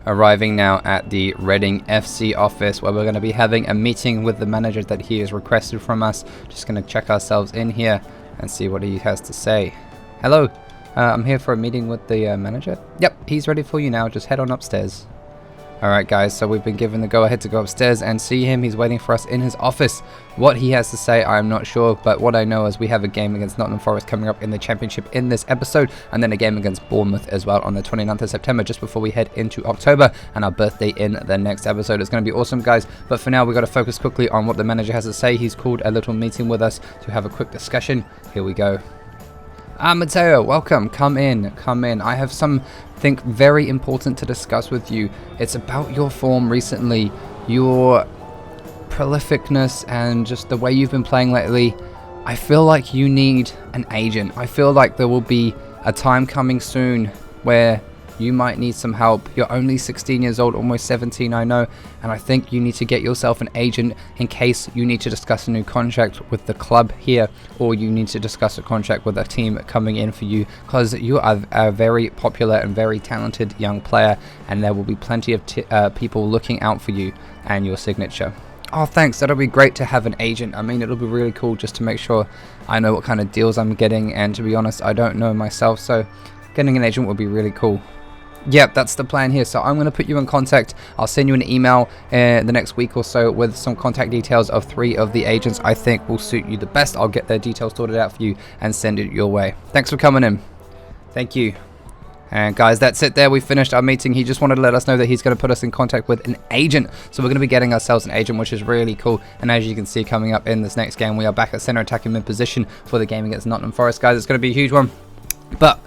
Arriving now at the Reading FC office, where we're going to be having a meeting with the manager that he has requested from us. Just going to check ourselves in here and see what he has to say. Hello, I'm here for a meeting with the manager. Yep, he's ready for you now. Just head on upstairs. Alright guys, so we've been given the go-ahead to go upstairs and see him. He's waiting for us in his office. What he has to say, I'm not sure, but what I know is we have a game against Nottingham Forest coming up in the Championship in this episode, and then a game against Bournemouth as well on the 29th of September, just before we head into October, and our birthday in the next episode. It's going to be awesome, guys, but for now, we've got to focus quickly on what the manager has to say. He's called a little meeting with us to have a quick discussion. Here we go. Mateo, welcome. Come in. I have something very important to discuss with you. It's about your form recently, your prolificness, and just the way you've been playing lately. I feel like you need an agent. I feel like there will be a time coming soon where you might need some help. You're only 16 years old, almost 17, I know, and I think you need to get yourself an agent in case you need to discuss a new contract with the club here, or you need to discuss a contract with a team coming in for you, because you are a very popular and very talented young player, and there will be plenty of people looking out for you and your signature. Oh, thanks. That'll be great to have an agent. I mean, it'll be really cool just to make sure I know what kind of deals I'm getting, and to be honest, I don't know myself, so getting an agent would be really cool. Yep, that's the plan here. So I'm going to put you in contact. I'll send you an email the next week or so with some contact details of 3 of the agents I think will suit you the best. I'll get their details sorted out for you and send it your way. Thanks for coming in. Thank you. And guys, that's it there. We finished our meeting. He just wanted to let us know that he's going to put us in contact with an agent. So we're going to be getting ourselves an agent, which is really cool. And as you can see, coming up in this next game, we are back at center attacking mid position for the game against Nottingham Forest. Guys, it's going to be a huge one. But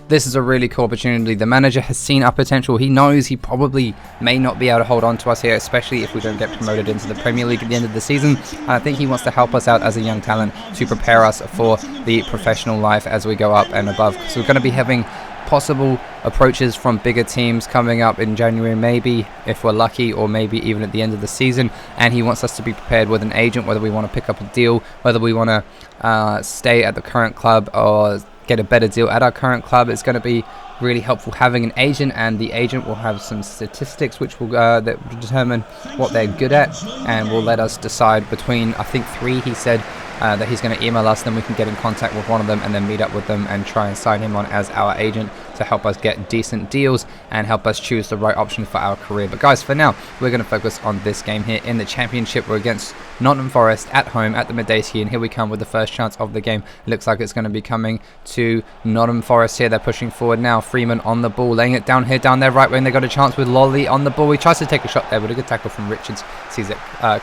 this is a really cool opportunity. The manager has seen our potential. He knows he probably may not be able to hold on to us here, especially if we don't get promoted into the Premier League at the end of the season. And I think he wants to help us out as a young talent to prepare us for the professional life as we go up and above. So we're going to be having possible approaches from bigger teams coming up in January, maybe, if we're lucky, or maybe even at the end of the season. And he wants us to be prepared with an agent, whether we want to pick up a deal, whether we want to stay at the current club or get a better deal at our current club. It's going to be really helpful having an agent, and the agent will have some statistics which will that will determine what they're good at, and will let us decide between, I think, 3 he said that he's going to email us, then we can get in contact with one of them and then meet up with them and try and sign him on as our agent to help us get decent deals and help us choose the right option for our career. But guys, for now, we're going to focus on this game here in the Championship. We're against Nottingham Forest at home at the Midday, and here we come with the first chance of the game. It looks like it's going to be coming to Nottingham Forest here. They're pushing forward now. Freeman on the ball, laying it down here, down their right wing. They got a chance with Lolly on the ball. He tries to take a shot there, but a good tackle from Richards. Sees it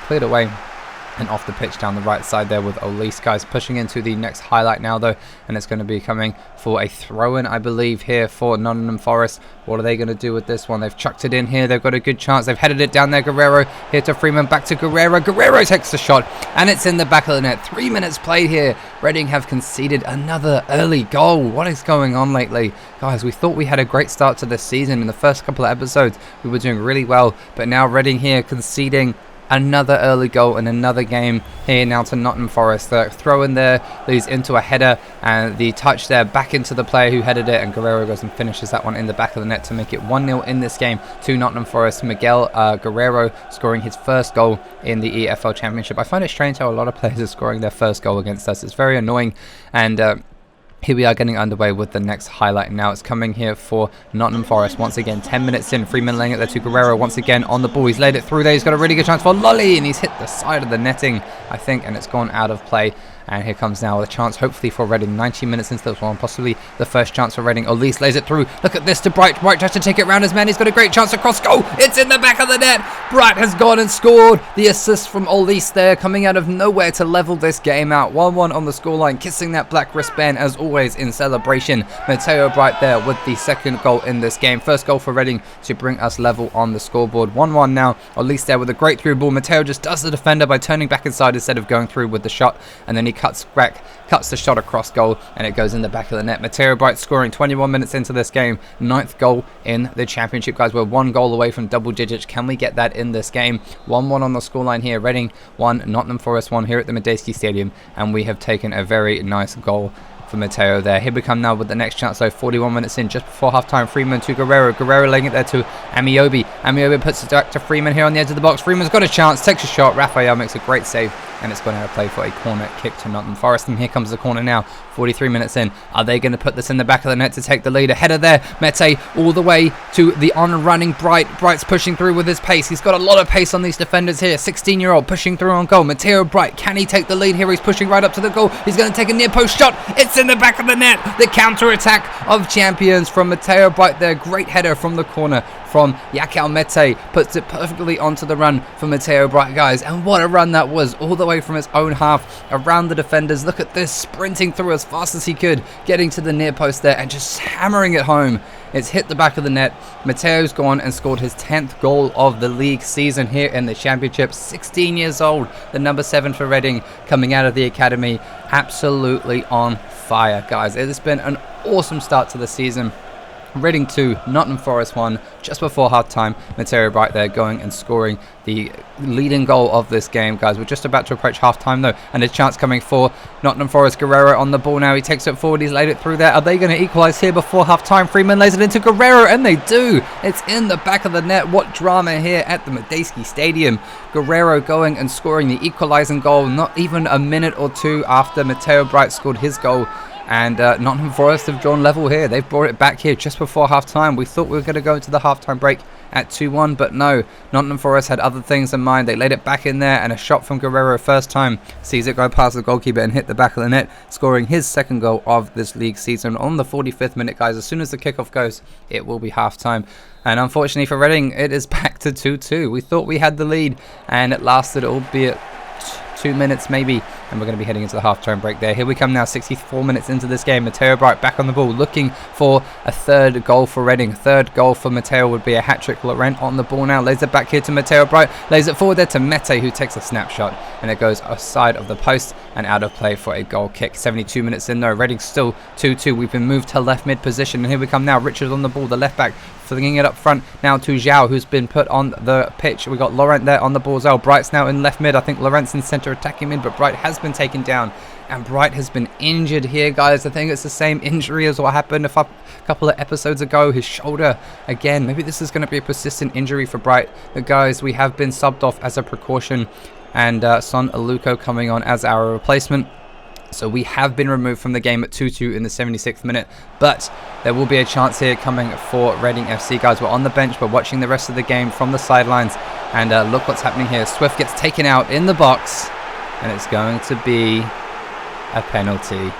cleared away and off the pitch down the right side there with Elise. Guys, pushing into the next highlight now though, and it's going to be coming for a throw-in, I believe, here for Nottingham Forest. What are they going to do with this one? They've chucked it in here. They've got a good chance. They've headed it down there. Guerrero here to Freeman, back to Guerrero. Guerrero takes the shot, and it's in the back of the net. 3 minutes played here. Reading have conceded another early goal. What is going on lately? Guys, we thought we had a great start to this season. In the first couple of episodes, we were doing really well, but now Reading here conceding another early goal in another game here now to Nottingham Forest. The throw in there leads into a header, and the touch there back into the player who headed it, and Guerrero goes and finishes that one in the back of the net to make it 1-0 in this game to Nottingham Forest. Miguel Guerrero scoring his first goal in the EFL Championship. I find it strange how a lot of players are scoring their first goal against us. It's very annoying, and here we are getting underway with the next highlight. Now it's coming here for Nottingham Forest. Once again, 10 minutes in. Freeman laying it there to Guerrero. Once again on the ball. He's laid it through there. He's got a really good chance for Lolly, and he's hit the side of the netting, I think, and it's gone out of play. And here comes now a chance, hopefully, for Reading. 90 minutes into this one, possibly the first chance for Reading. Elise lays it through. Look at this to Bryte. Bryte tries to take it round his man. He's got a great chance across goal. It's in the back of the net. Bryte has gone and scored. The assist from Elise there, coming out of nowhere to level this game out. 1-1 on the scoreline, kissing that black wristband as always in celebration. Mateo Bryte there with the second goal in this game. First goal for Reading to bring us level on the scoreboard. 1-1 now. Elise there with a great through ball. Mateo just does the defender by turning back inside instead of going through with the shot, and then he cuts the shot across goal, and it goes in the back of the net. Mateo Bryte scoring 21 minutes into this game. 9th goal in the Championship, guys. We're 1 goal away from double digits. Can we get that in this game? 1-1 on the scoreline here. Reading 1, Nottingham Forest 1 here at the Midday Stadium, and we have taken a very nice goal for Mateo there. Here we come now with the next chance, though. 41 minutes in, just before half-time. Freeman to Guerrero. Guerrero laying it there to Amiobi. Amiobi puts it back to Freeman here on the edge of the box. Freeman's got a chance, takes a shot. Raphael makes a great save, and it's going to play for a corner kick to Nottingham Forest. And here comes the corner now. 43 minutes in. Are they going to put this in the back of the net to take the lead? A header there. Mete all the way to the on-running Bryte. Bryte's pushing through with his pace. He's got a lot of pace on these defenders here. 16-year-old pushing through on goal. Mateo Bryte, can he take the lead here? He's pushing right up to the goal. He's going to take a near post shot. It's in the back of the net. The counter-attack of champions from Mateo Bryte there. Great header from the corner from Yakal Mete. Puts it perfectly onto the run for Mateo Bryte, guys. And what a run that was, all the way from his own half around the defenders. Look at this, sprinting through as fast as he could, getting to the near post there and just hammering it home. It's hit the back of the net. Mateo's gone and scored his 10th goal of the league season here in the Championship. 16 years old, the number 7 for Reading, coming out of the academy. Absolutely on fire, guys. It has been an awesome start to the season. Reading 2, Nottingham Forest 1, just before half-time. Mateo Bryte there going and scoring the leading goal of this game, guys. We're just about to approach half-time, though, and a chance coming for Nottingham Forest. Guerrero on the ball now. He takes it forward. He's laid it through there. Are they going to equalise here before half-time? Freeman lays it into Guerrero, and they do. It's in the back of the net. What drama here at the Medeski Stadium. Guerrero going and scoring the equalising goal, not even a minute or two after Mateo Bryte scored his goal. And Nottingham Forest have drawn level here. They've brought it back here just before half-time. We thought we were going to go into the half-time break at 2-1, but no. Nottingham Forest had other things in mind. They laid it back in there, and a shot from Guerrero first time sees it go past the goalkeeper and hit the back of the net, scoring his second goal of this league season on the 45th minute, guys. As soon as the kickoff goes, it will be half-time. And unfortunately for Reading, it is back to 2-2. We thought we had the lead, and it lasted, albeit 2 minutes maybe, and we're going to be heading into the half-time break there. Here we come now, 64 minutes into this game. Mateo Bryte back on the ball, looking for a third goal for Reading. Third goal for Mateo would be a hat-trick. Laurent on the ball now, lays it back here to Mateo Bryte, lays it forward there to Mete, who takes a snapshot, and it goes aside of the post and out of play for a goal kick. 72 minutes in though, Reading still 2-2. We've been moved to left mid position, and here we come now. Richard on the ball, the left back, flinging it up front now to Zhao, who's been put on the pitch. We got Laurent there on the ball as well. Bryte's now in left mid. I think Laurent's in centre attacking mid, but Bryte has been taken down, and Bryte has been injured here, guys. I think it's the same injury as what happened a couple of episodes ago. His shoulder again. Maybe this is going to be a persistent injury for Bryte. But guys, we have been subbed off as a precaution, and Son Aluko coming on as our replacement. So we have been removed from the game at 2-2 in the 76th minute, but there will be a chance here coming for Reading FC, guys. We're on the bench, but watching the rest of the game from the sidelines, and look what's happening here. Swift gets taken out in the box, and it's going to be a penalty.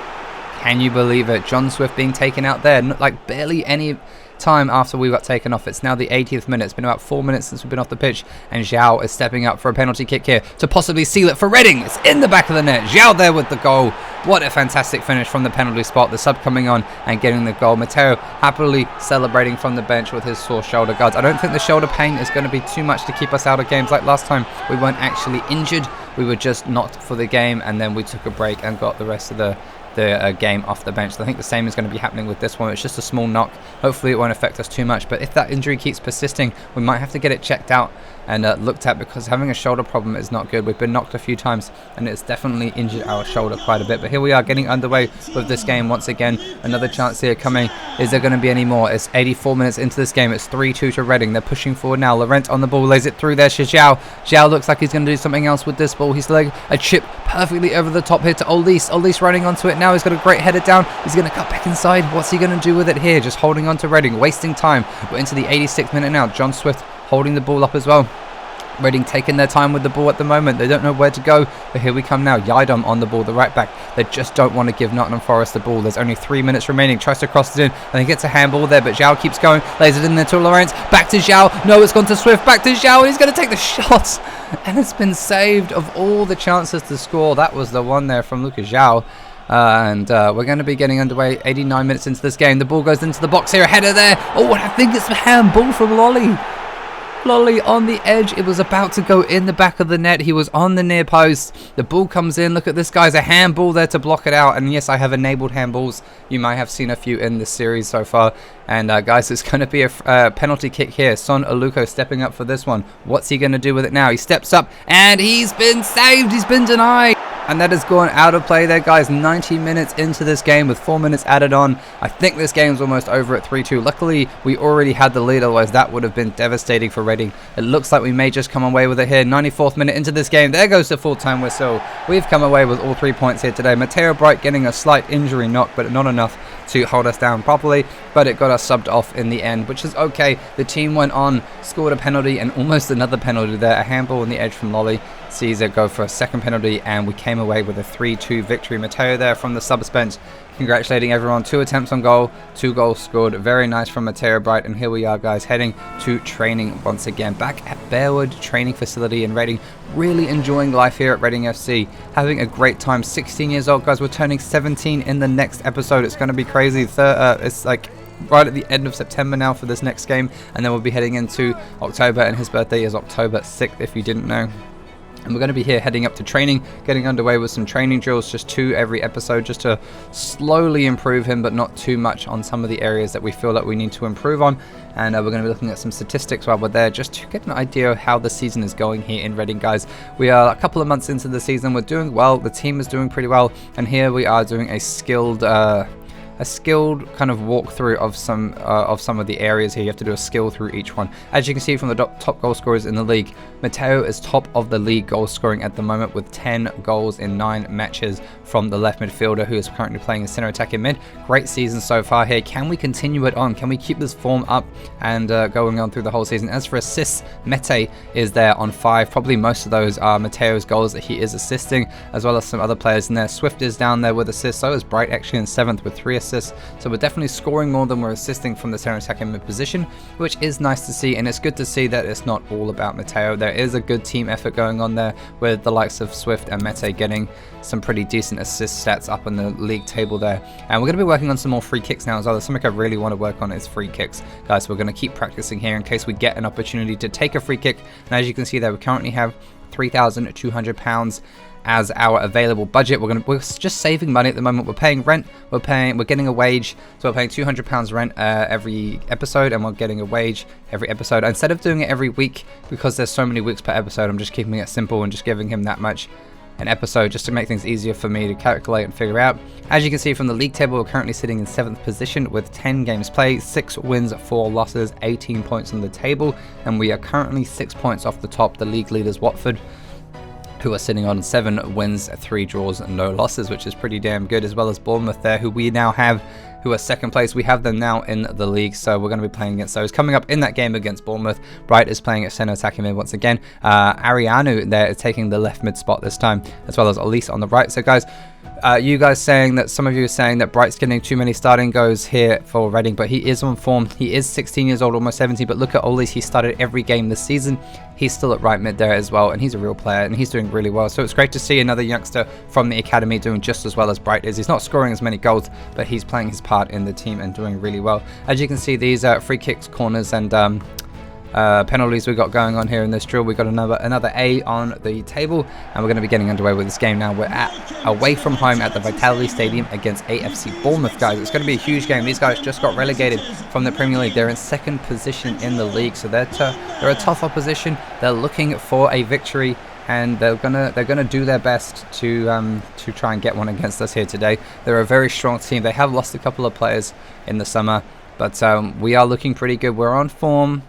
Can you believe it? John Swift being taken out there, like barely any time after we got taken off. It's now the 80th minute. It's been about 4 minutes since we've been off the pitch, and Zhao is stepping up for a penalty kick here to possibly seal it for Reading. It's in the back of the net. Zhao there with the goal. What a fantastic finish from the penalty spot. The sub coming on and getting the goal. Mateo happily celebrating from the bench with his sore shoulder, guards. I don't think the shoulder pain is going to be too much to keep us out of games like last time. We weren't actually injured. We were just knocked for the game, and then we took a break and got the rest of the game off the bench. So I think the same is going to be happening with this one. It's just a small knock. Hopefully it won't affect us too much, but if that injury keeps persisting, we might have to get it checked out and looked at, because having a shoulder problem is not good. We've been knocked a few times, and it's definitely injured our shoulder quite a bit. But here we are getting underway with this game once again. Another chance here coming. Is there going to be any more? It's 84 minutes into this game. It's 3-2 to Reading. They're pushing forward now. Laurent on the ball, lays it through there to Zhao. Zhao looks like he's going to do something else with this ball. He's like a chip perfectly over the top here to Olise. Olise running onto it now. He's got a great header down. He's going to cut back inside. What's he going to do with it here? Just holding on to Reading, wasting time. We're into the 86th minute now. John Swift holding the ball up as well. Reading taking their time with the ball at the moment. They don't know where to go, but here we come now. Yidom on the ball, the right back. They just don't want to give Nottingham Forest the ball. There's only 3 minutes remaining. Tries to cross it in, and he gets a handball there, but Zhao keeps going. Lays it in there to Lawrence. Back to Zhao. No, it's gone to Swift. Back to Zhao, and he's going to take the shot. And it's been saved. Of all the chances to score, that was the one there from Lucas Zhao. We're going to be getting underway 89 minutes into this game. The ball goes into the box here. A header there. Oh, I think it's a handball from Lolly. Lolly on the edge. It was about to go in the back of the net. He was on the near post. The ball comes in. Look at this, guys. A handball there to block it out. And yes, I have enabled handballs. You might have seen a few in this series so far. And guys, it's going to be a penalty kick here. Son Aluko stepping up for this one. What's he going to do with it now? He steps up, and he's been saved. He's been denied. And that has gone out of play there, guys. 90 minutes into this game with 4 minutes added on. I think this game's almost over at 3-2. Luckily, we already had the lead, otherwise that would have been devastating for Reading. It looks like we may just come away with it here. 94th minute into this game. There goes the full-time whistle. We've come away with all 3 points here today. Mateo Bryte getting a slight injury knock, but not enough to hold us down properly. But it got us subbed off in the end, which is okay. The team went on, scored a penalty, and almost another penalty there. A handball on the edge from Lolly. Caesar go for a second penalty, and we came away with a 3-2 victory. Mateo there from the subs bench, congratulating everyone. 2 attempts on goal, 2 goals scored. Very nice from Mateo Bryte. And here we are, guys, heading to training once again. Back at Bearwood Training Facility in Reading. Really enjoying life here at Reading FC. Having a great time. 16 years old, guys. We're turning 17 in the next episode. It's going to be crazy. It's like right at the end of September now for this next game. And then we'll be heading into October. And his birthday is October 6th, if you didn't know. And we're going to be here heading up to training, getting underway with some training drills, just 2 every episode, just to slowly improve him, but not too much on some of the areas that we feel that we need to improve on. And we're going to be looking at some statistics while we're there, just to get an idea of how the season is going here in Reading, guys. We are a couple of months into the season. We're doing well. The team is doing pretty well. And here we are doing a skilled kind of walkthrough of some of the areas here. You have to do a skill through each one. As you can see from the top goal scorers in the league, Mateo is top of the league goal scoring at the moment with 10 goals in 9 matches from the left midfielder, who is currently playing in centre attacking mid. Great season so far here. Can we continue it on? Can we keep this form up and going on through the whole season? As for assists, Mete is there on 5. Probably most of those are Mateo's goals that he is assisting, as well as some other players in there. Swift is down there with assists. So is Bryte, actually in 7th with 3 assists. So we're definitely scoring more than we're assisting from the centre attacking mid position, which is nice to see. And it's good to see that it's not all about Mateo. There is a good team effort going on there, with the likes of Swift and Mete getting some pretty decent assist stats up in the league table there. And we're going to be working on some more free kicks now as well. There's something I really want to work on is free kicks, guys. So we're going to keep practicing here in case we get an opportunity to take a free kick. And as you can see there, we currently have £3,200 as our available budget. We're just saving money at the moment. We're paying rent, we're getting a wage, so we're paying £200 rent every episode, and we're getting a wage every episode. Instead of doing it every week, because there's so many weeks per episode, I'm just keeping it simple and just giving him that much an episode, just to make things easier for me to calculate and figure out. As you can see from the league table, we're currently sitting in 7th position with 10 games played, 6 wins, 4 losses, 18 points on the table, and we are currently 6 points off the top. The league leaders, Watford, who are sitting on 7 wins, 3 draws, and no losses, which is pretty damn good, as well as Bournemouth there, who we now have, who are 2nd place. We have them now in the league, so we're going to be playing against those. Coming up in that game against Bournemouth, Bryte is playing at centre attacking mid once again. Arianu there is taking the left mid spot this time, as well as Elise on the right. So guys, you guys saying that, some of you are saying that Bryte's getting too many starting goes here for Reading, but he is on form. He is 16 years old, almost 17, but look at Elise. He started every game this season. He's still at right mid there as well, and he's a real player, and he's doing really well. So it's great to see another youngster from the academy doing just as well as Bryte is. He's not scoring as many goals, but he's playing his part in the team and doing really well. As you can see, these free kicks, corners, and penalties we got going on here in this drill. We got another A on the table, and we're going to be getting underway with this game now. We're away from home at the Vitality Stadium against AFC Bournemouth, guys. It's going to be a huge game. These guys just got relegated from the Premier League. They're in 2nd position in the league, so they're a tough opposition. They're looking for a victory, and they're gonna do their best to try and get one against us here today. They're a very strong team. They have lost a couple of players in the summer, but we are looking pretty good. We're on form.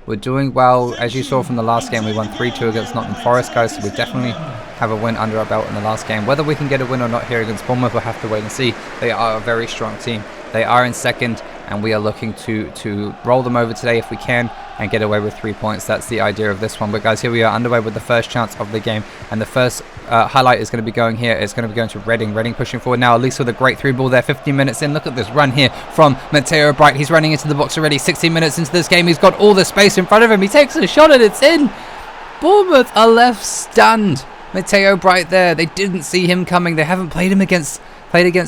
We're doing well. As you saw from the last game, we won 3-2 against Nottingham Forest, guys, so we definitely have a win under our belt in the last game. Whether we can get a win or not here against Bournemouth, we'll have to wait and see. They are a very strong team. They are in 2nd, and we are looking to roll them over today if we can and get away with 3 points. That's the idea of this one. But guys, here we are underway with the first chance of the game, and the first highlight is going to be going here. It's going to be going to Reading. Reading pushing forward now, at least with a great through ball there. 15 minutes in. Look at this run here from Mateo Bryte. He's running into the box already. 16 minutes into this game. He's got all the space in front of him. He takes a shot and it's in. Bournemouth are left stunned. Mateo Bryte there. They didn't see him coming. They haven't played against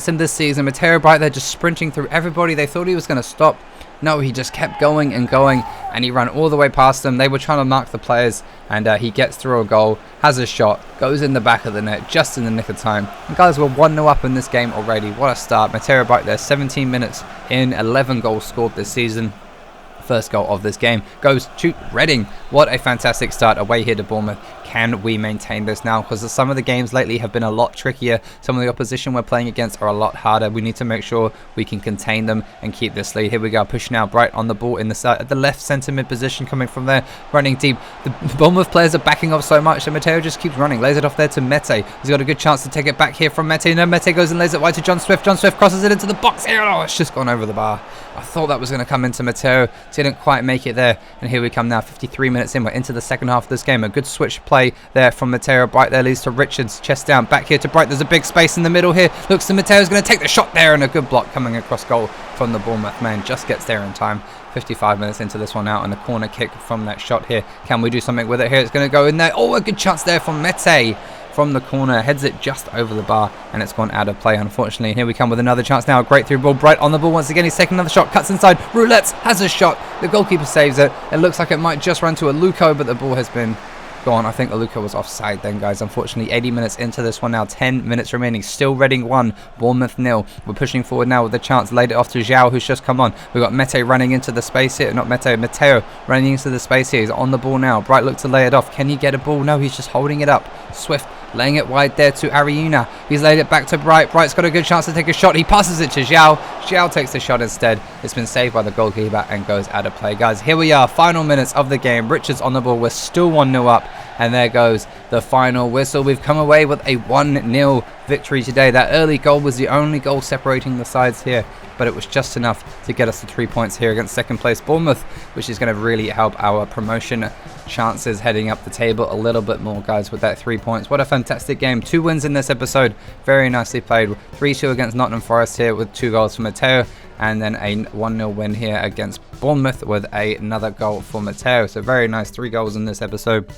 him this season. Mateo Bryte there just sprinting through everybody. They thought he was going to stop. No, he just kept going and going, and he ran all the way past them. They were trying to mark the players, and he gets through a goal, has a shot, goes in the back of the net just in the nick of time. And guys, we're 1-0 up in this game already. What a start. Mateo Bryte there, 17 minutes in, 11 goals scored this season. First goal of this game goes to Reading. What a fantastic start away here to Bournemouth. can we maintain this now? Because some of the games lately have been a lot trickier. Some of the opposition we're playing against are a lot harder. We need to make sure we can contain them and keep this lead. Here we go, pushing out Bryte on the ball in the side at the left centre mid position, coming from there, running deep. The Bournemouth players are backing off so much, and Mateo just keeps running, lays it off there to Mete. He's got a good chance to take it back here from Mete. No, Mete goes and lays it wide to John Swift. John Swift crosses it into the box here. Oh, it's just gone over the bar. I thought that was going to come into Mateo. Didn't quite make it there. And here we come now, 53 minutes in. We're into the second half of this game. A good switch play there from Mateo. Bryte there leads to Richards. Chest down. Back here to Bryte. There's a big space in the middle here. Looks to Mateo's going to take the shot there. And a good block coming across goal from the Bournemouth man. Just gets there in time. 55 minutes into this one now. And a corner kick from that shot here. Can we do something with it here? It's going to go in there. Oh, a good chance there from Mete. From the corner, heads it just over the bar, and it's gone out of play, unfortunately. Here we come with another chance now. A great through ball. Bryte on the ball once again. He's taking another shot, cuts inside. Roulette has a shot. The goalkeeper saves it. It looks like it might just run to a Luco, but the ball has been gone. I think Luco was offside then, guys. Unfortunately, 80 minutes into this one now. 10 minutes remaining. Still Reading 1, Bournemouth 0. We're pushing forward now with the chance. Laid it off to João, who's just come on. We've got Mete running into the space here. Not Mete, Mateo running into the space here. He's on the ball now. Bryte looks to lay it off. Can he get a ball? No, he's just holding it up. Swift laying it wide there to Ariuna. He's laid it back to Bryte. Bryte's got a good chance to take a shot. He passes it to João. João takes the shot instead. It's been saved by the goalkeeper and goes out of play. Guys, here we are. Final minutes of the game. Richards on the ball. We're still 1-0 up. And there goes the final whistle. We've come away with a 1-0 victory today. That early goal was the only goal separating the sides here, but it was just enough to get us the 3 points here against second place Bournemouth, which is going to really help our promotion chances heading up the table a little bit more, guys, with that 3 points. What a fantastic game. 2 wins in this episode. Very nicely played. 3-2 against Nottingham Forest here with 2 goals for Mateo, and then a 1-0 win here against Bournemouth with another goal for Mateo. So very nice. 3 goals in this episode.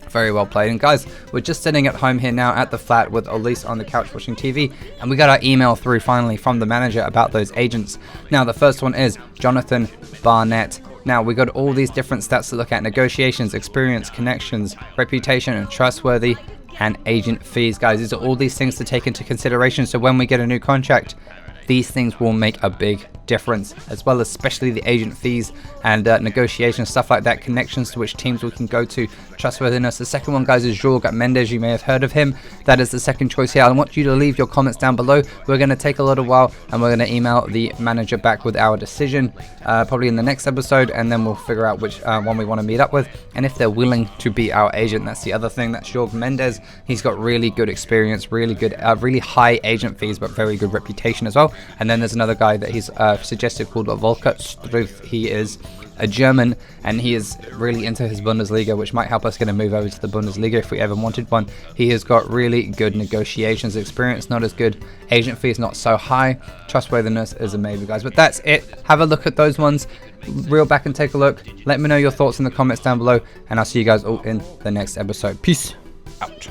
Very well played. And guys, we're just sitting at home here now at the flat with Elise on the couch watching TV, and we got our email through finally from the manager about those agents. Now the first one is Jonathan Barnett. Now we got all these different stats to look at: negotiations, experience, connections, reputation, and trustworthy, and agent fees. Guys, these are all these things to take into consideration, so when we get a new contract, these things will make a big difference, as well as especially the agent fees and negotiations, stuff like that, connections to which teams we can go to, trustworthiness. The second one, guys, is Jorge Mendes. You may have heard of him. That is the second choice here. I want you to leave your comments down below. We're going to take a little while, and we're going to email the manager back with our decision probably in the next episode, and then we'll figure out which one we want to meet up with, and if they're willing to be our agent. That's the other thing. That's Jorge Mendes. He's got really good experience, really good, really high agent fees, but very good reputation as well. And then there's another guy that he's suggested called Volker Struth. He is a German, and he is really into his Bundesliga, which might help us get a move over to the Bundesliga if we ever wanted one. He has got really good negotiations experience, not as good. Agent fees not so high. Trustworthiness is a maybe, guys. But that's it. Have a look at those ones. Reel back and take a look. Let me know your thoughts in the comments down below, and I'll see you guys all in the next episode. Peace out.